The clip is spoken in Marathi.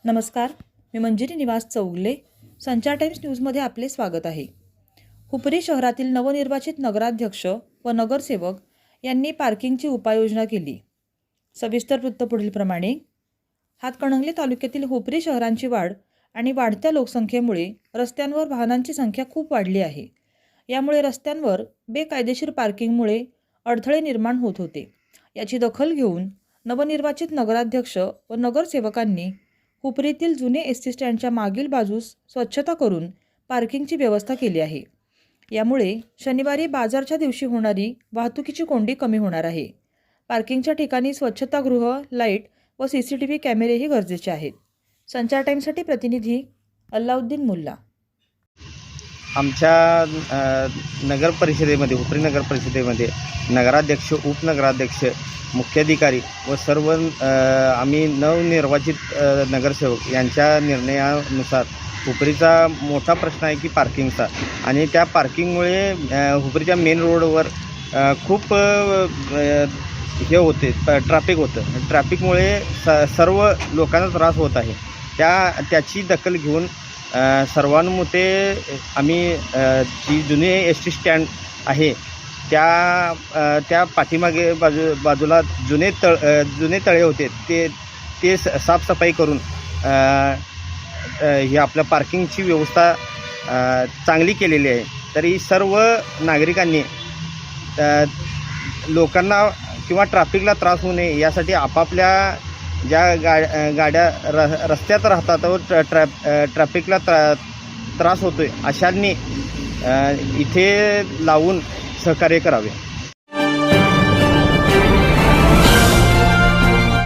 नमस्कार, मी मंजिरी निवास चौगले. संचार टाइम्स न्यूजमध्ये आपले स्वागत आहे. हुपरी शहरातील नवनिर्वाचित नगराध्यक्ष व नगरसेवक यांनी पार्किंगची उपाययोजना केली. सविस्तर वृत्त पुढीलप्रमाणे. हातकणंगले तालुक्यातील हुपरी शहरांची वाढ आणि वाढत्या लोकसंख्येमुळे रस्त्यांवर वाहनांची संख्या खूप वाढली आहे. यामुळे रस्त्यांवर बेकायदेशीर पार्किंगमुळे अडथळे निर्माण होत होते. याची दखल घेऊन नवनिर्वाचित नगराध्यक्ष व नगरसेवकांनी हुपरीतील जुने एसटी स्टँडच्या मागील बाजूस स्वच्छता करून पार्किंगची व्यवस्था केली आहे. यामुळे शनिवारी बाजारच्या दिवशी होणारी वाहतुकीची कोंडी कमी होणार आहे. पार्किंगच्या ठिकाणी स्वच्छतागृह, लाईट व CCTV कॅमेरेही गरजेचे आहेत. संचार टाइम्ससाठी प्रतिनिधी अल्लाउद्दीन मुल्ला. आमच्या नगर परिषदेमध्ये हुपरी नगर परिषदेमध्ये नगराध्यक्ष, उपनगराध्यक्ष, मुख्याधिकारी व सर्व आम्ही नवनिर्वाचित नगरसेवक यांच्या निर्णयानुसार हुपरीचा मोठा प्रश्न आहे की पार्किंगचा, आणि त्या पार्किंगमुळे हुपरीच्या मेन रोडवर खूप हे होते, ट्रॅफिक होतं. ट्रॅफिकमुळे सर्व लोकांना त्रास होत आहे. त्याची दखल घेऊन सर्वानुमते आम्ही जी जुने एसटी स्टँड आहे त्या पाठीमागे बाजूला जुने तळे होते ते साफसफाई करून ही आपल्या पार्किंगची व्यवस्था चांगली केलेली आहे. तरी सर्व नागरिकांनी लोकांना किंवा ट्रॅफिकला त्रास होऊ नये यासाठी आपापल्या ज्या गाड्या रस्त्यात राहतात व ट्रॅफिकला त्रास होतो आहे अशांनी इथे लावून सहकार्य करावे.